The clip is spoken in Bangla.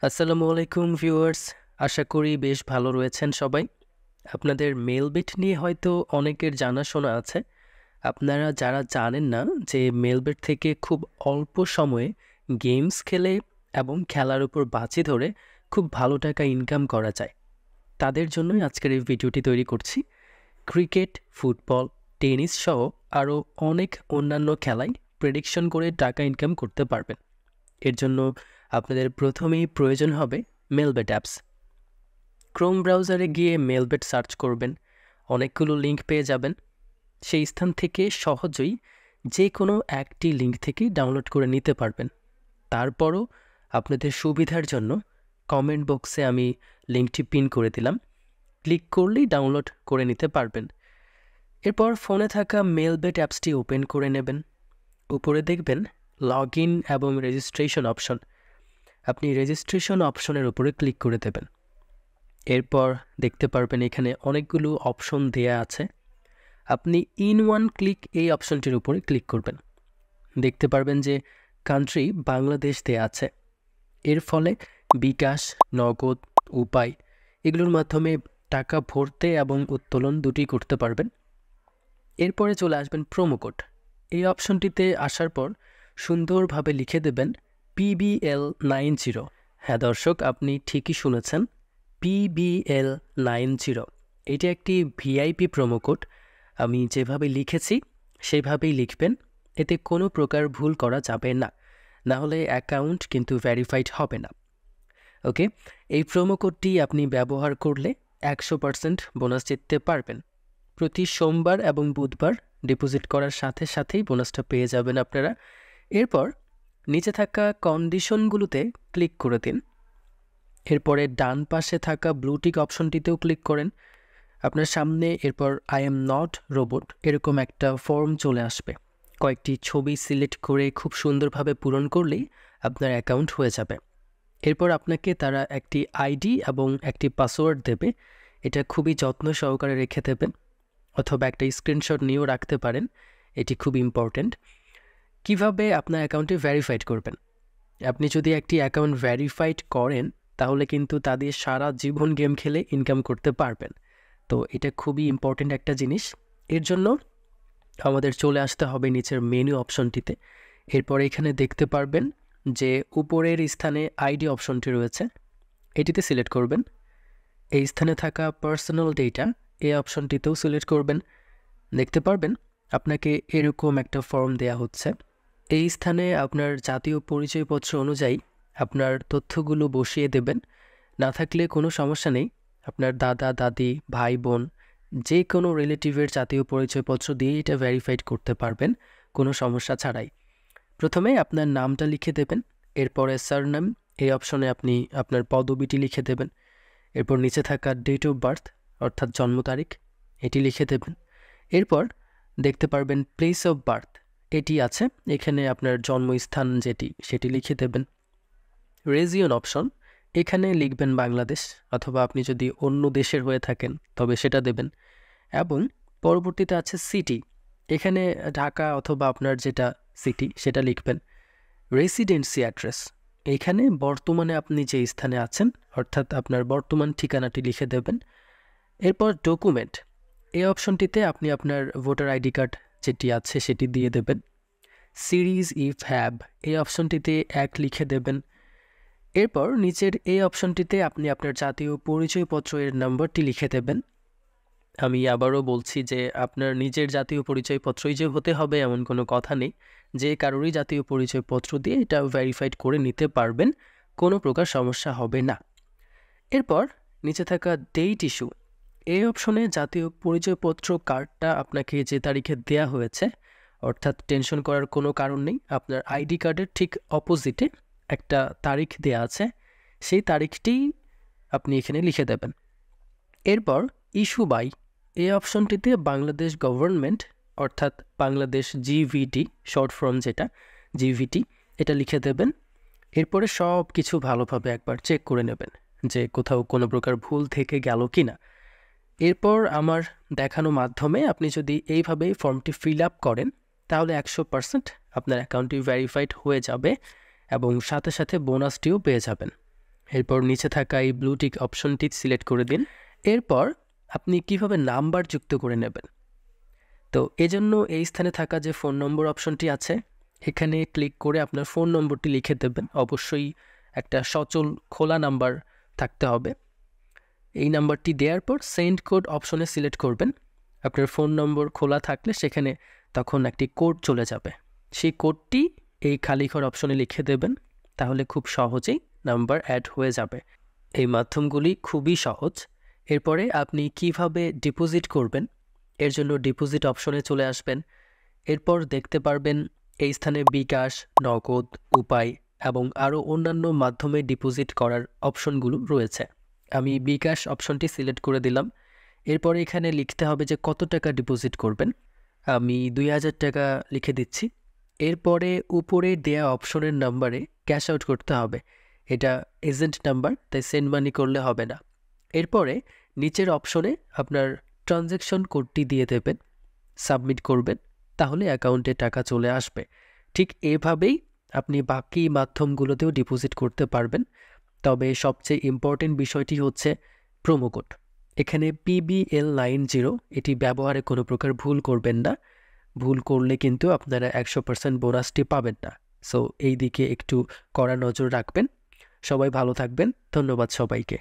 আসসালামু আলাইকুম ভিউয়ার্স, আশা করি বেশ ভালো রয়েছেন সবাই। আপনাদের মেলবেট নিয়ে হয়তো অনেকের জানাশোনা আছে। আপনারা যারা জানেন না যে মেলবেট থেকে খুব অল্প সময়ে গেমস খেলে এবং খেলার উপর বাজি ধরে খুব ভালো টাকা ইনকাম করা যায়, তাদের জন্যই আজকের এই ভিডিওটি তৈরি করছি। ক্রিকেট, ফুটবল, টেনিস সহ আরও অনেক অন্যান্য খেলায় প্রেডিকশন করে টাকা ইনকাম করতে পারবেন। এর জন্য আপনাদের প্রথমেই প্রয়োজন হবে মেলবেট অ্যাপস। ক্রোম ব্রাউজারে গিয়ে মেলবেট সার্চ করবেন, অনেকগুলো লিঙ্ক পেয়ে যাবেন। সেই স্থান থেকে সহজেই যে কোনো একটি লিঙ্ক থেকে ডাউনলোড করে নিতে পারবেন। তারপরও আপনাদের সুবিধার জন্য কমেন্ট বক্সে আমি লিঙ্কটি পিন করে দিলাম, ক্লিক করলেই ডাউনলোড করে নিতে পারবেন। এরপর ফোনে থাকা মেলবেট অ্যাপসটি ওপেন করে নেবেন। উপরে দেখবেন লগ ইন এবং রেজিস্ট্রেশন অপশন। আপনি রেজিস্ট্রেশন অপশনের উপরে ক্লিক করে দেবেন। এরপর দেখতে পারবেন এখানে অনেকগুলো অপশন দেয়া আছে। আপনি ইন ওয়ান ক্লিক এই অপশনটির উপরে ক্লিক করবেন। দেখতে পারবেন যে কান্ট্রি বাংলাদেশ দেয়া আছে। এর ফলে বিকাশ, নগদ, উপায় এগুলোর মাধ্যমে টাকা ভরতে এবং উত্তোলন দুটি করতে পারবেন। এরপরে চলে আসবেন প্রোমো কোড। এই অপশনটিতে আসার পর সুন্দরভাবে লিখে দেবেন PBL90। হ্যাঁ দর্শক, আপনি ঠিকই শুনেছেন, PBL90। এটি একটি ভিআইপি প্রোমো কোড। আমি যেভাবে লিখেছি সেভাবেই লিখবেন, এতে কোনো প্রকার ভুল করা যাবে না, না হলে অ্যাকাউন্ট কিন্তু ভেরিফাইড হবে না। ওকে, এই প্রোমো কোডটি আপনি ব্যবহার করলে 100% বোনাস জিততে পারবেন। প্রতি সোমবার এবং বুধবার ডিপোজিট করার সাথে সাথেই বোনাসটা পেয়ে যাবেন আপনারা। এরপর নিচে থাকা কন্ডিশনগুলোতে ক্লিক করে দিন। এরপরে ডান পাশে থাকা ব্লুটিক অপশনটিতেও ক্লিক করেন। আপনার সামনে এরপর আই এম নট রোবট এরকম একটা ফর্ম চলে আসবে। কয়েকটি ছবি সিলেক্ট করে খুব সুন্দরভাবে পূরণ করলেই আপনার অ্যাকাউন্ট হয়ে যাবে। এরপর আপনাকে তারা একটি আইডি এবং একটি পাসওয়ার্ড দেবে। এটা খুবই যত্ন সহকারে রেখে দেবেন, অথবা একটা স্ক্রিনশট নিয়েও রাখতে পারেন, এটি খুব ইম্পর্ট্যান্ট। কিভাবে আপনার অ্যাকাউন্টে ভেরিফাইড করবেন? আপনি যদি একটি অ্যাকাউন্ট ভেরিফাইড করেন তাহলে কিন্তু তাদের সারা জীবন গেম খেলে ইনকাম করতে পারবেন। তো এটা খুবই ইম্পর্ট্যান্ট একটা জিনিস। এর জন্য আমাদের চলে আসতে হবে নিচের মেনু অপশনটিতে। এরপর এখানে দেখতে পারবেন যে উপরের স্থানে আইডি অপশনটি রয়েছে, এটিতে সিলেক্ট করবেন। এই স্থানে থাকা পার্সোনাল ডেটা এই অপশনটিতেও সিলেক্ট করবেন। দেখতে পারবেন আপনাকে এরকম একটা ফর্ম দেয়া হচ্ছে। এই স্থানে আপনার জাতীয় পরিচয়পত্র অনুযায়ী আপনার তথ্যগুলো বসিয়ে দেবেন। না থাকলে কোনো সমস্যা নেই, আপনার দাদা দাদি, ভাই বোন যে কোনো রিলেটিভের জাতীয় পরিচয়পত্র দিয়ে এটা ভেরিফাইড করতে পারবেন কোনো সমস্যা ছাড়াই। প্রথমে আপনার নামটা লিখে দেবেন, এরপরে সারনেম এই অপশনে আপনি আপনার পদবিটি লিখে দেবেন। এরপর নিচে থাকা ডেট অফ বার্থ অর্থাৎ জন্ম তারিখ এটি লিখে দেবেন। এরপর দেখতে পারবেন প্লেস অফ বার্থ এটি আছে, এখানে আপনার জন্মস্থান সেটি লিখে দেবেন। রিজিয়ন অপশন, এখানে লিখবেন বাংলাদেশ, অথবা আপনি যদি অন্য দেশের হয়ে থাকেন তবে সেটা দেবেন। এবং পরবর্তীতে আছে সিটি, এখানে ঢাকা অথবা আপনার যেটা সিটি সেটা লিখবেন। রেসিডেন্সি অ্যাড্রেস, এখানে বর্তমানে আপনি যে স্থানে আছেন অর্থাৎ আপনার বর্তমান ঠিকানাটি লিখে দেবেন। এরপর ডকুমেন্ট, এই অপশনটিতে আপনি আপনার ভোটার আইডি কার্ড যেটি আছে সেটি দিয়ে দেবেন। সিরিজ ইফ হ্যাভ এই অপশনটিতে 1 লিখে দেবেন। এরপর নিচের এই অপশনটিতে আপনি আপনার জাতীয় পরিচয়পত্র এর নম্বরটি লিখে দেবেন। আমি আবারও বলছি যে আপনার নিজের জাতীয় পরিচয়পত্রই যে হতে হবে এমন কোনো কথা নেই, যে কারোরই জাতীয় পরিচয়পত্র দিয়ে এটা ভেরিফাইড করে নিতে পারবেন, কোনো প্রকার সমস্যা হবে না। এরপর নিচে থাকা ডেট ইস্যু এই অপশনে জাতীয় পরিচয়পত্র কার্ডটা আপনাকে যে তারিখে দেয়া হয়েছে, অর্থাৎ টেনশন করার কোনো কারণ নেই, আপনার আইডি কার্ডের ঠিক অপোজিটে একটা তারিখ দেয়া আছে, সেই তারিখটি আপনি এখানে লিখে দেবেন। এরপর ইস্যু বাই এই অপশনটিতে বাংলাদেশ গভর্নমেন্ট অর্থাৎ বাংলাদেশ জিভিটি শর্ট ফর্ম যেটা জিভিটি এটা লিখে দেবেন। এরপরে সব কিছু ভালোভাবে একবার চেক করে নেবেন যে কোথাও কোনো প্রকার ভুল থেকে গেল কি না। এরপর আমার দেখানো মাধ্যমে আপনি যদি এইভাবে ফর্মটি ফিল আপ করেন তাহলে 100% আপনার অ্যাকাউন্টটি ভেরিফাইড হয়ে যাবে এবং সাথে সাথে বোনাসটিও পেয়ে যাবেন। এরপর নিচে থাকা এই ব্লু টিক অপশনটি সিলেক্ট করে দিন। এরপর আপনি কিভাবে নাম্বার যুক্ত করে নেবেন, তো এজন্য এই স্থানে থাকা যে ফোন নম্বর অপশনটি আছে এখানে ক্লিক করে আপনার ফোন নম্বরটি লিখে দেবেন। অবশ্যই একটা সচল খোলা নাম্বার থাকতে হবে। এই নাম্বারটি দেওয়ার পর সেন্ড কোড অপশনে সিলেক্ট করবেন। আপনার ফোন নম্বর খোলা থাকলে সেখানে তখন একটি কোড চলে যাবে, সেই কোডটি এই খালি ঘর অপশনে লিখে দেবেন। তাহলে খুব সহজেই নাম্বার অ্যাড হয়ে যাবে। এই মাধ্যমগুলি খুবই সহজ। এরপরে আপনি কিভাবে ডিপোজিট করবেন, এর জন্য ডিপোজিট অপশনে চলে আসবেন। এরপর দেখতে পারবেন এই স্থানে বিকাশ, নগদ, উপায় এবং আরও অন্যান্য মাধ্যমে ডিপোজিট করার অপশনগুলো রয়েছে। আমি বিকাশ অপশনটি সিলেক্ট করে দিলাম। এরপরে এখানে লিখতে হবে যে কত টাকা ডিপোজিট করবেন। আমি 2000 টাকা লিখে দিচ্ছি। এরপরে উপরে দেয়া অপশনের নাম্বারে ক্যাশ আউট করতে হবে। এটা এজেন্ট নাম্বার, তাই সেন্ড মানি করলে হবে না। এরপরে নিচের অপশনে আপনার ট্রানজ্যাকশন কোডটি দিয়ে দেবেন, সাবমিট করবেন, তাহলে অ্যাকাউন্টে টাকা চলে আসবে। ঠিক এভাবেই আপনি বাকি মাধ্যমগুলোতেও ডিপোজিট করতে পারবেন। তবে সবচেয়ে ইম্পর্টেন্ট বিষয়টি হচ্ছে প্রোমো কোড। এখানে PBL90 এটি ব্যবহারে কোনো প্রকার ভুল করবেন না। ভুল করলে কিন্তু আপনারা 100% বোনাসটি পাবেন না। সো এই দিকে একটু কড়া নজর রাখবেন। সবাই ভালো থাকবেন। ধন্যবাদ সবাইকে।